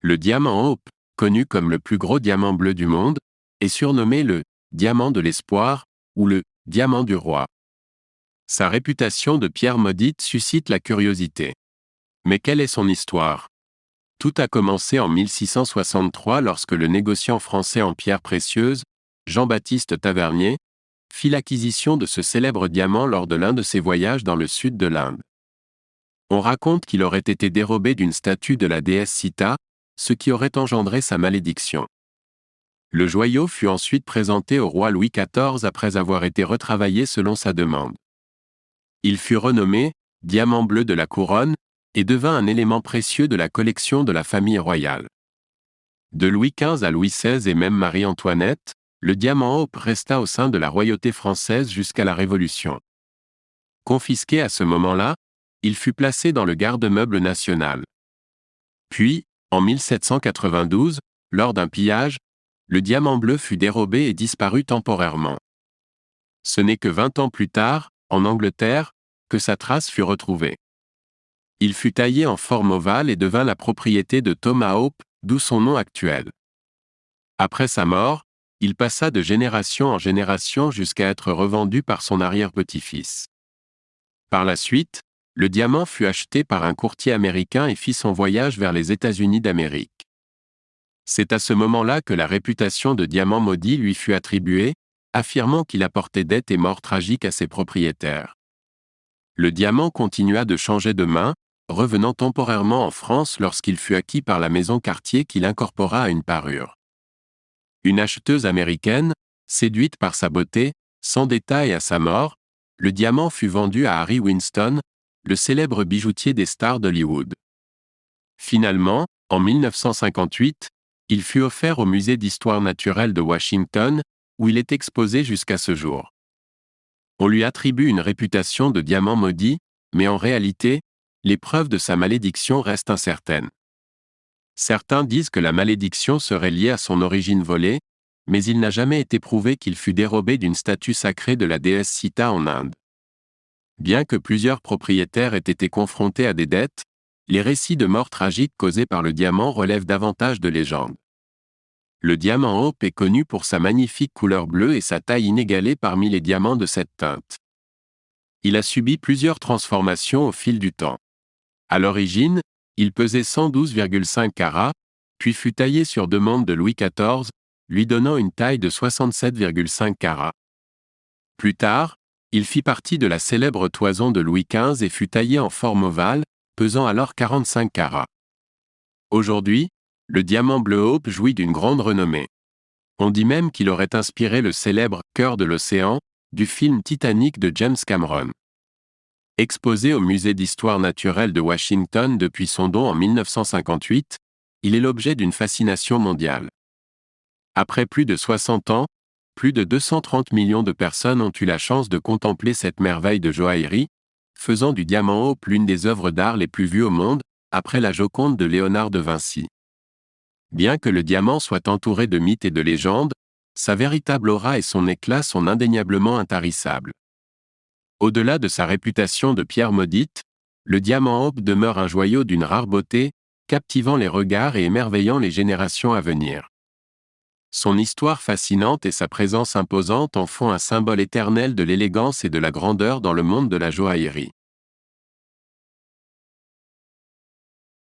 Le diamant Hope, connu comme le plus gros diamant bleu du monde, est surnommé le « diamant de l'espoir » ou le « diamant du roi ». Sa réputation de pierre maudite suscite la curiosité. Mais quelle est son histoire? Tout a commencé en 1663 lorsque le négociant français en pierres précieuses, Jean-Baptiste Tavernier, fit l'acquisition de ce célèbre diamant lors de l'un de ses voyages dans le sud de l'Inde. On raconte qu'il aurait été dérobé d'une statue de la déesse Sita, ce qui aurait engendré sa malédiction. Le joyau fut ensuite présenté au roi Louis XIV après avoir été retravaillé selon sa demande. Il fut renommé « diamant bleu de la couronne » et devint un élément précieux de la collection de la famille royale. De Louis XV à Louis XVI et même Marie-Antoinette, le diamant Hope resta au sein de la royauté française jusqu'à la Révolution. Confisqué à ce moment-là, il fut placé dans le garde-meuble national. Puis, en 1792, lors d'un pillage, le diamant bleu fut dérobé et disparut temporairement. Ce n'est que 20 ans plus tard, en Angleterre, que sa trace fut retrouvée. Il fut taillé en forme ovale et devint la propriété de Thomas Hope, d'où son nom actuel. Après sa mort, il passa de génération en génération jusqu'à être revendu par son arrière-petit-fils. Par la suite, le diamant fut acheté par un courtier américain et fit son voyage vers les États-Unis d'Amérique. C'est à ce moment-là que la réputation de diamant maudit lui fut attribuée, affirmant qu'il apportait dette et mort tragique à ses propriétaires. Le diamant continua de changer de main, revenant temporairement en France lorsqu'il fut acquis par la maison Cartier qui l'incorpora à une parure. Une acheteuse américaine, séduite par sa beauté, s'endetta et à sa mort, le diamant fut vendu à Harry Winston, le célèbre bijoutier des stars d'Hollywood. Finalement, en 1958, il fut offert au Musée d'histoire naturelle de Washington, où il est exposé jusqu'à ce jour. On lui attribue une réputation de diamant maudit, mais en réalité, les preuves de sa malédiction restent incertaines. Certains disent que la malédiction serait liée à son origine volée, mais il n'a jamais été prouvé qu'il fut dérobé d'une statue sacrée de la déesse Sita en Inde. Bien que plusieurs propriétaires aient été confrontés à des dettes, les récits de morts tragiques causés par le diamant relèvent davantage de légendes. Le diamant Hope est connu pour sa magnifique couleur bleue et sa taille inégalée parmi les diamants de cette teinte. Il a subi plusieurs transformations au fil du temps. À l'origine, il pesait 112,5 carats, puis fut taillé sur demande de Louis XIV, lui donnant une taille de 67,5 carats. Plus tard, il fit partie de la célèbre toison de Louis XV et fut taillé en forme ovale, pesant alors 45 carats. Aujourd'hui, le diamant bleu Hope jouit d'une grande renommée. On dit même qu'il aurait inspiré le célèbre « Cœur de l'océan » du film Titanic de James Cameron. Exposé au Musée d'histoire naturelle de Washington depuis son don en 1958, il est l'objet d'une fascination mondiale. Après plus de 60 ans, plus de 230 millions de personnes ont eu la chance de contempler cette merveille de joaillerie, faisant du diamant Hope l'une des œuvres d'art les plus vues au monde, après la Joconde de Léonard de Vinci. Bien que le diamant soit entouré de mythes et de légendes, sa véritable aura et son éclat sont indéniablement intarissables. Au-delà de sa réputation de pierre maudite, le diamant Hope demeure un joyau d'une rare beauté, captivant les regards et émerveillant les générations à venir. Son histoire fascinante et sa présence imposante en font un symbole éternel de l'élégance et de la grandeur dans le monde de la joaillerie.